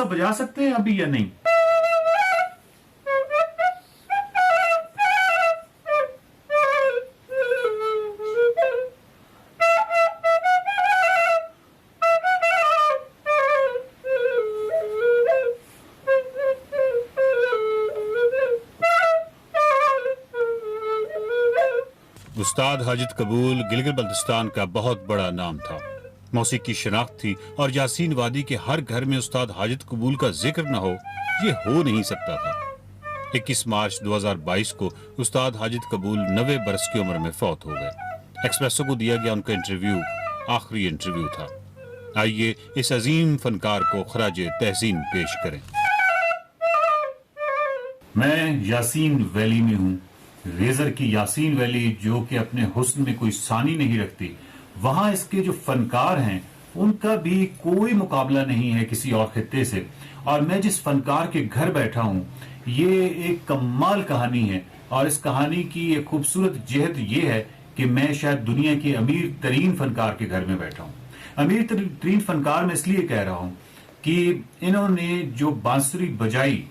بجا سکتے ہیں ابھی یا نہیں؟ استاد حاجت قبول گلگت بلتستان کا بہت بڑا نام تھا، موسیقی شناخت تھی، اور یاسین وادی کے ہر گھر میں استاد حاجت قبول کا ذکر نہ ہو یہ ہو نہیں سکتا تھا۔ 21 مارچ 2022 کو استاد حاجت قبول 90 برس کی عمر میں فوت ہو گئے۔ ایکسپریسو کو دیا گیا ان کا انٹرویو آخری انٹرویو تھا۔ آئیے اس عظیم فنکار کو خراج تحسین پیش کریں۔ میں یاسین ویلی میں ہوں، ریزر کی یاسین ویلی جو کہ اپنے حسن میں کوئی ثانی نہیں رکھتی، وہاں اس کے جو فنکار ہیں ان کا بھی کوئی مقابلہ نہیں ہے کسی اور خطے سے، اور میں جس فنکار کے گھر بیٹھا ہوں یہ ایک کمال کہانی ہے، اور اس کہانی کی ایک خوبصورت جہت یہ ہے کہ میں شاید دنیا کے امیر ترین فنکار کے گھر میں بیٹھا ہوں۔ امیر ترین فنکار میں اس لیے کہہ رہا ہوں کہ انہوں نے جو بانسری بجائی،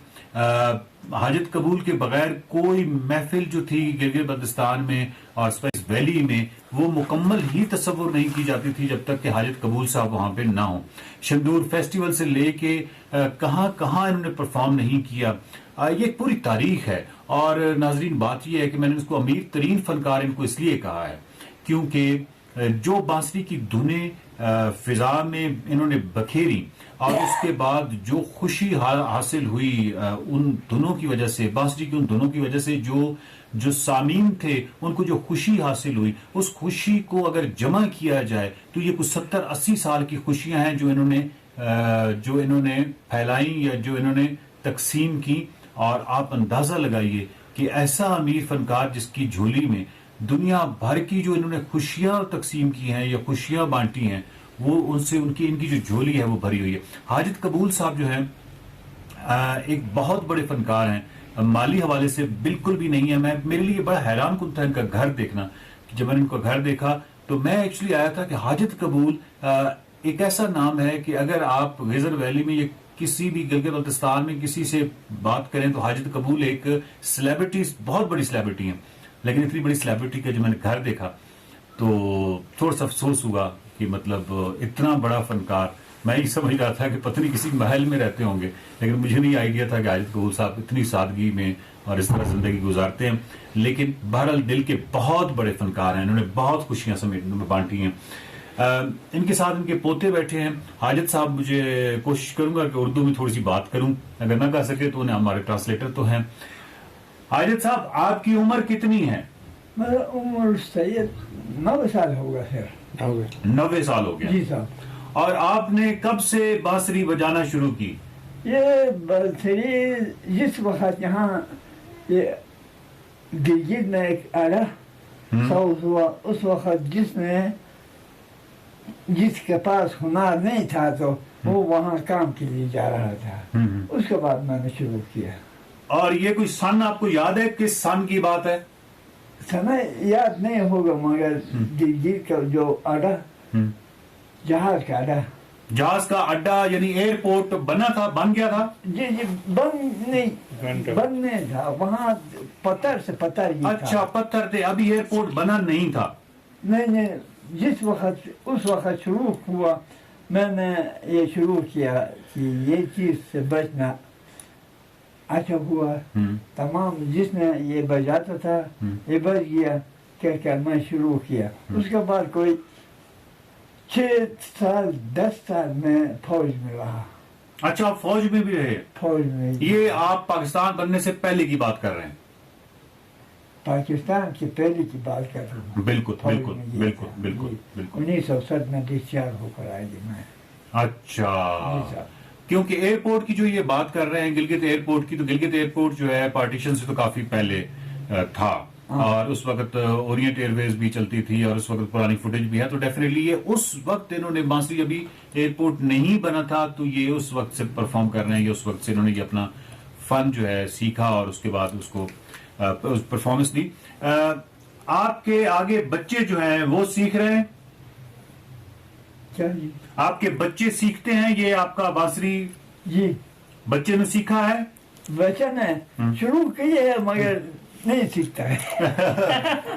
حاجت قبول کے بغیر کوئی محفل جو تھی گلگت بلتستان میں اور اسپائس ویلی میں وہ مکمل ہی تصور نہیں کی جاتی تھی جب تک کہ حاجت قبول صاحب وہاں پہ نہ ہوں۔ شندور فیسٹیول سے لے کے کہاں کہاں انہوں نے پرفارم نہیں کیا، یہ ایک پوری تاریخ ہے۔ اور ناظرین بات یہ ہے کہ میں نے اس کو امیر ترین فنکار ان کو اس لیے کہا ہے کیونکہ جو بانسری کی دھنیں فضا میں انہوں نے بکھیری، اور اس کے بعد جو خوشی حاصل ہوئی ان دھنوں کی وجہ سے، بانسری کی ان دھنوں کی وجہ سے جو سامعین تھے ان کو جو خوشی حاصل ہوئی، اس خوشی کو اگر جمع کیا جائے تو یہ کچھ 70-80 سال کی خوشیاں ہیں جو انہوں نے پھیلائیں یا جو انہوں نے تقسیم کی۔ اور آپ اندازہ لگائیے کہ ایسا امیر فنکار جس کی جھولی میں دنیا بھر کی جو انہوں نے خوشیاں تقسیم کی ہیں یا خوشیاں بانٹی ہیں، وہ ان کی جو جھولی ہے وہ بھری ہوئی ہے۔ حاجت قبول صاحب جو ہیں ایک بہت بڑے فنکار ہیں، مالی حوالے سے بالکل بھی نہیں ہے۔ میرے لیے بڑا حیران کن تھا ان کا گھر دیکھنا، جب میں نے ان کا گھر دیکھا تو میں ایکچولی آیا تھا کہ حاجت قبول ایک ایسا نام ہے کہ اگر آپ ریزر ویلی میں یا کسی بھی گلگت بلتستان میں کسی سے بات کریں تو حاجت قبول ایک سیلیبریٹی، بہت بڑی سیلیبریٹی ہیں، لیکن اتنی بڑی سیلیبریٹی کا جو میں نے گھر دیکھا تو تھوڑا سا افسوس ہوا کہ مطلب اتنا بڑا فنکار، میں ہی سمجھ رہا تھا کہ پتہ نہیں کسی محل میں رہتے ہوں گے، لیکن مجھے نہیں آئیڈیا تھا کہ حاجت قبول صاحب اتنی سادگی میں اور اس طرح زندگی گزارتے ہیں۔ لیکن بہرحال دل کے بہت بڑے فنکار ہیں، انہوں نے بہت خوشیاں بانٹی ہیں۔ ان کے ساتھ ان کے پوتے بیٹھے ہیں۔ حاجت صاحب، مجھے کوشش کروں گا کہ اردو میں تھوڑی سی بات کروں، اگر نہ کہہ سکے تو انہیں ہمارے ٹرانسلیٹر تو ہیں۔ حاجت صاحب، آپ کی عمر کتنی ہے؟ میرا عمر سید 9 سال ہوگا سر۔ 90 سال ہو گیا؟ جی صاحب۔ اور آپ نے کب سے بانسری بجانا شروع کی؟ یہ بانسری جس وقت یہاں یہ گلگت میں ایک آلہ ساؤز ہوا، اس وقت جس کے پاس ہنر نہیں تھا تو وہ وہاں کام کے لیے جا رہا تھا، اس کے بعد میں نے شروع کیا۔ اور یہ کوئی سن آپ کو یاد ہے؟ کس سن کی بات ہے؟ سمے یاد نہیں ہوگا، مگر گلگت کا جو اڈا، جہاز کا اڈا، جہاز کا اڈا یعنی ایئرپورٹ بن گیا تھا؟ جی بند نہیں تھا، وہاں پتھر سے پتھر ہی تھا۔ اچھا، پتھر تھے، ابھی ایئرپورٹ بنا نہیں تھا؟ نہیں، اس وقت شروع ہوا، میں نے یہ شروع کیا کہ یہ چیز سے بچنا اچھا ہوا۔ تمام جس نے یہ بجاتا تھا یہ بچ گیا، کہ میں شروع کیا۔ اس کے بعد کوئی 6 سال 10 سال میں فوج میں رہا۔ اچھا، آپ فوج میں بھی رہے؟ فوج میں۔ یہ آپ پاکستان بننے سے پہلے کی بات کر رہے ہیں؟ پاکستان کی پہلے کی بات کر رہا ہوں۔ بالکل بالکل بالکل بالکل بالکل۔ 1960 میں ڈسچارج ہو کر آئے میں۔ اچھا، کیونکہ ایئرپورٹ کی جو یہ بات کر رہے ہیں گلگت ایئرپورٹ کی، تو گلگت ایئرپورٹ جو ہے پارٹیشن سے تو کافی پہلے تھا، اور اس وقت اورینٹ ایئر ویز بھی چلتی تھی اور اس وقت پرانی فوٹیج بھی ہے، تو ڈیفینیٹلی یہ اس وقت انہوں نے بانسری ابھی ایئرپورٹ نہیں بنا تھا تو یہ اس وقت سے پرفارم کر رہے ہیں، یہ اس وقت سے انہوں نے یہ اپنا فن جو ہے سیکھا اور اس کے بعد اس کو پرفارمنس دی۔ آپ کے آگے بچے جو ہیں وہ سیکھ رہے ہیں؟ کیا جی؟ آپ کے بچے سیکھتے ہیں یہ آپ کا بانسری جی بچے نے سیکھا ہے؟ بچہ نے شروع کی ہے مگر نہیں سیکھتا ہے.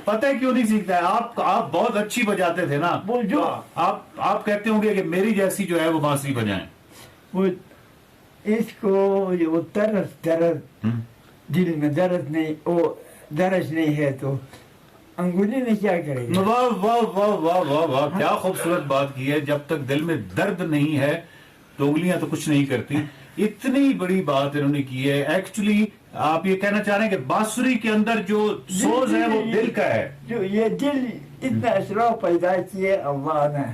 پتہ ہے کیوں نہیں سیکھتا ہے؟ آپ بہت اچھی بجاتے تھے نا. وہ جو آپ کہتے ہوں گے کہ میری جیسی جو ہے وہ بانسری بجائیں. وہ اس کو وہ درد دل میں درد نہیں، وہ درج نہیں ہے تو انگولی میں کیا کرے گا؟ واہ واہ واہ واہ واہ واہ، کیا خوبصورت بات کی ہے. جب تک دل میں درد نہیں ہے تو انگلیاں تو کچھ نہیں کرتی. اتنی بڑی بات انہوں نے کی ہے. ایکچولی آپ یہ کہنا چاہ رہے ہیں کہ بانسری کے اندر جو سوز ہے وہ دل کا ہے. جو یہ دل اتنا اسرار پیدا کیے اللہ نے،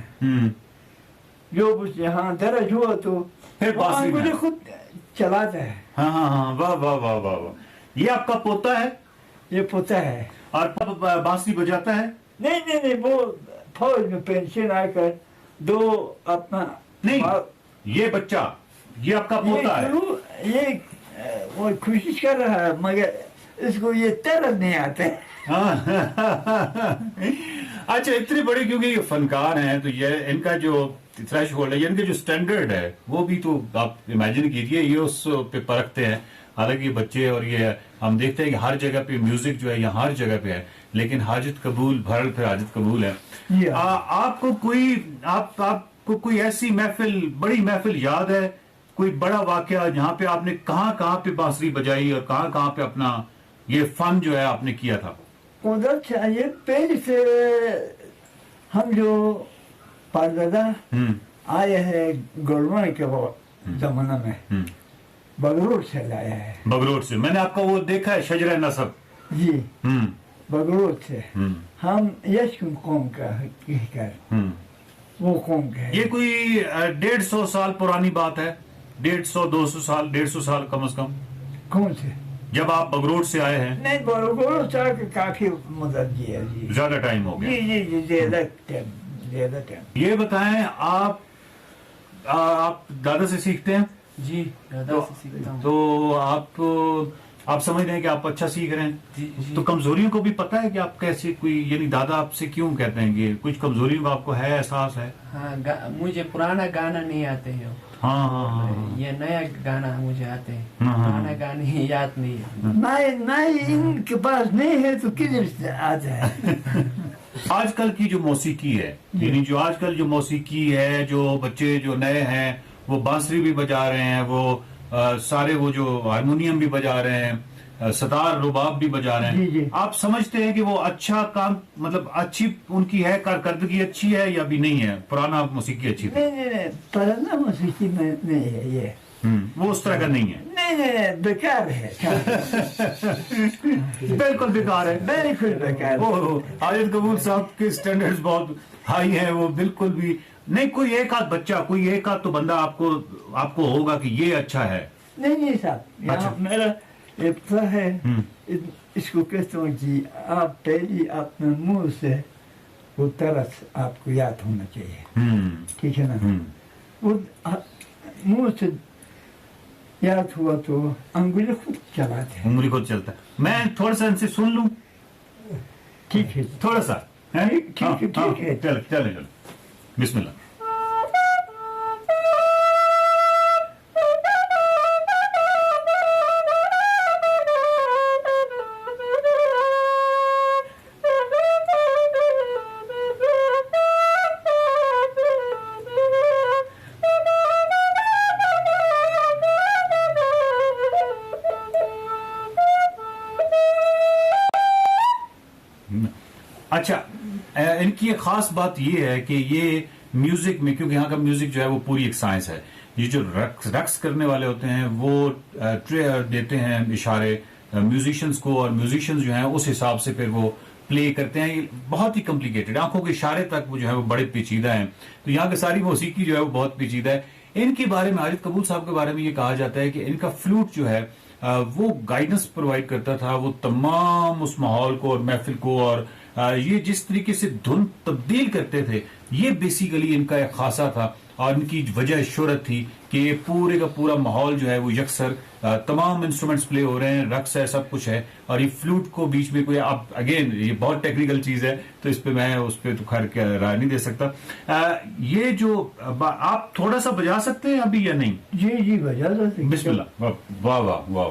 جو کچھ یہاں درج ہوا تو پھر وہ بانسری میں. انگولی خود چلاتا ہے. ہاں ہاں ہاں، واہ واہ واہ واہ واہ. یہ آپ کا پوتا ہے یہ پوتا ہے. اور بانسری بجاتا ہے؟ نہیں وہ فوج میں پینشن آ کر دو اپنا نہیں، یہ بچہ یہ آپ کا پوتا ہے. یہ وہ کوشش کر رہا ہے مگر اس کو یہ درد نہیں آتے. اچھا، اتنی بڑی کیونکہ یہ فنکار ہیں تو یہ ان کا جو تھریش ہولڈ ہے، ان کا جو سٹینڈرڈ ہے وہ بھی تو آپ امیجن کیجئے، یہ اس پہ پرکھتے ہیں. حالانکہ یہ بچے اور یہ ہم دیکھتے ہیں کہ ہر جگہ پہ میوزک جو ہے یہاں ہر جگہ پہ ہے، لیکن حاجت قبول بھرل پھر حاجت قبول ہے. آپ کو کوئی ایسی محفل، بڑی محفل یاد ہے؟ کوئی بڑا واقعہ جہاں پہ آپ نے کہاں پہ بانسری بجائی اور کہاں پہ اپنا یہ فن جو ہے آپ نے کیا تھا؟ ادھر چاہیے پہلے سے ہم جو پردادا آئے ہیں گولوان کے زمانہ میں بگرور سے لایا ہے. بگرور سے میں نے آپ کا وہ دیکھا ہے شجرہ نصب. جی بگرور سے ہم یشکن قوم کا کر وہ قوم کا ہے. یہ کوئی 150 سال پرانی بات ہے، 150 سال کم از کم. کون سے؟ جب آپ بگروڑ سے آئے ہیں؟ نہیں بگرور سے کافی مدد کی ہے. جی زیادہ ٹائم ہو گیا. جی زیادہ ٹائم. یہ بتائیں، آپ دادا سے سیکھتے ہیں؟ جی دادا سے سیکھتا ہوں. تو آپ سمجھ رہے ہیں کہ آپ اچھا سیکھ رہے ہیں. جی تو کمزوریوں کو بھی پتہ ہے کہ آپ کیسے کوئی، یعنی دادا آپ سے کیوں کہتے ہیں کہ کچھ کمزوریوں کا آپ کو ہے، احساس ہے؟ ہاں مجھے پرانا گانا نہیں آتے ہیں. ہاں یہ نیا گانا مجھے آتے ہیں، پرانا گانا یاد نہیں ہے. نہیں ان کے پاس نہیں ہے تو کدھر سے آتا ہے؟ آج کل کی جو موسیقی ہے، یعنی جو آج کل جو موسیقی ہے، جو بچے جو نئے ہیں وہ بانسری بھی بجا رہے ہیں، وہ سارے وہ جو ہارمونیم بھی بجا رہے ہیں، ستار رباب بھی بجا رہے ہیں. جی. آپ سمجھتے ہیں کہ وہ اچھا کام، مطلب اچھی ان کی ہے، کارکردگی اچھی ہے یا بھی نہیں ہے؟ پرانا موسیقی اچھی تھی؟ نہیں پرانا موسیقی میں نہیں ہے یہ. وہ اس طرح کا نہیں ہے. نہیں بیکار ہے. بالکل بیکار ہے. بالکل بیکار. حاجت قبول صاحب کے سٹینڈرڈز بہت ہائی ہیں، وہ بالکل بھی نہیں. کوئی ایک آدھ بچہ، کوئی ایک آدھ تو بندہ آپ کو ہوگا کہ یہ اچھا ہے. نہیں صاحب، یہاں میرا ابتدا ہے، اس کو کہتا ہوں کہ آپ پہلی اپنے منہ سے وہ طرز آپ کو یاد ہونا چاہیے. ٹھیک ہے نا؟ وہ منہ سے یاد ہوا تو انگلی خود چلاتے ہیں. انگلی خود چلتا ہے. میں تھوڑا سا ان سے سن لوں؟ ٹھیک ہے تھوڑا سا. ٹھیک ہے. چلے بسم اللہ. اچھا، ان کی ایک خاص بات یہ ہے کہ یہ میوزک میں، کیونکہ یہاں کا میوزک جو ہے وہ پوری ایک سائنس ہے. یہ جو رقص کرنے والے ہوتے ہیں وہ دیتے ہیں اشارے میوزیشنز کو، اور میوزیشنز جو ہیں اس حساب سے پھر وہ پلے کرتے ہیں. یہ بہت ہی کمپلیکیٹڈ، آنکھوں کے اشارے تک وہ جو ہے وہ بڑے پیچیدہ ہیں. تو یہاں کی ساری موسیقی جو ہے وہ بہت پیچیدہ ہے. ان کے بارے میں، حاجت قبول صاحب کے بارے میں یہ کہا جاتا ہے کہ ان کا فلوٹ جو ہے وہ گائیڈنس پرووائڈ کرتا تھا وہ تمام اس ماحول کو اور محفل کو، اور یہ جس طریقے سے دھن تبدیل کرتے تھے، یہ بیسیکلی ان کا ایک خاصہ تھا. اور ان کی وجہ شہرت تھی کہ کہ پورے کا پورا ماحول جو ہے وہ یکسر تمام انسٹرومنٹس پلے ہو رہے ہیں, رقص ہے, سب کچھ ہے, اور یہ فلوٹ کو بیچ میں کوئی, اب اگین یہ بہت ٹیکنیکل چیز ہے تو اس پہ میں اس پہ تو خیر رائے نہیں دے سکتا. یہ جو آپ تھوڑا سا بجا سکتے ہیں ابھی یا نہیں؟ جی بجا سکتے ہیں. بسم اللہ. واہ واہ واہ.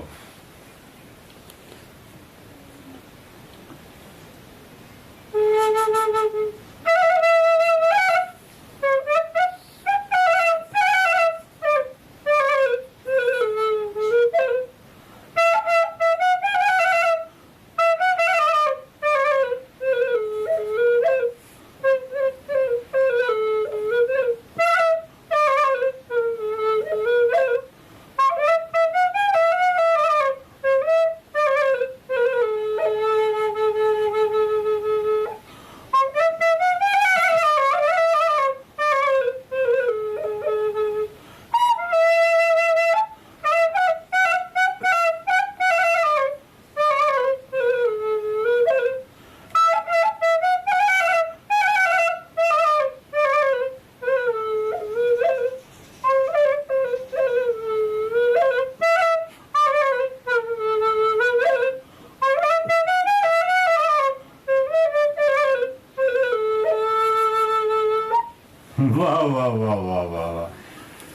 واہ واہ واہ واہ واہ واہ.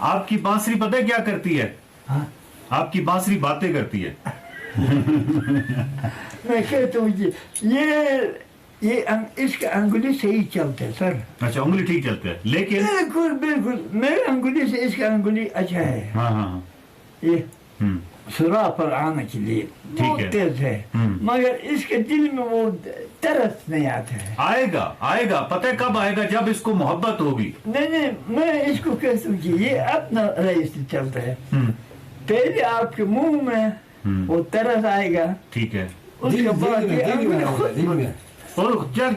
آپ کی بانسری پتہ ہے کیا کرتی ہے؟ آپ کی بانسری باتیں کرتی ہے. میں کہتا ہوں یہ اس کا انگلی صحیح چلتا ہے سر. اچھا انگلی ٹھیک چلتا ہے لیکن بالکل میرے انگلی سے اس کا انگلی اچھا ہے. ہاں یہ سرا پر آنے کے لیے بہت تیز ہے, مگر اس کے دل میں وہ ترس نہیں آتا ہے. آئے گا پتہ ہے کب آئے گا؟ جب اس کو محبت ہوگی. نہیں میں اس کو کہتا ہوں کہ یہ اپنا رئیس سے چلتا ہے. پہلے آپ کے منہ میں وہ ترس آئے گا, ٹھیک ہے, اس کے بعد یہ انگلی خود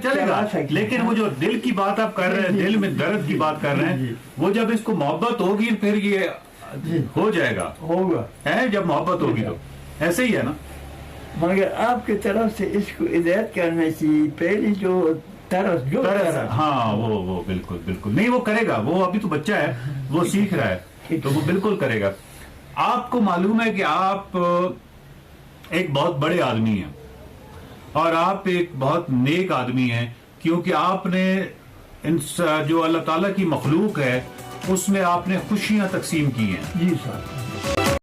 چلے گا. لیکن وہ جو دل کی بات آپ کر رہے ہیں, دل میں درد کی بات کر رہے ہیں, وہ جب اس کو محبت ہوگی پھر یہ ہو جائے گا. ہوگا جب محبت ہوگی تو ایسے ہی ہے نا. مگر آپ کی طرف سے اس کو ہدایت کرنا چاہیے. پہلی جو طرز ہاں وہ بالکل نہیں, وہ کرے گا. وہ ابھی تو بچہ ہے, وہ سیکھ رہا ہے, تو وہ بالکل کرے گا. آپ کو معلوم ہے کہ آپ ایک بہت بڑے آدمی ہیں اور آپ ایک بہت نیک آدمی ہیں, کیونکہ آپ نے جو اللہ تعالیٰ کی مخلوق ہے اس میں آپ نے خوشیاں تقسیم کی ہیں. جی سر.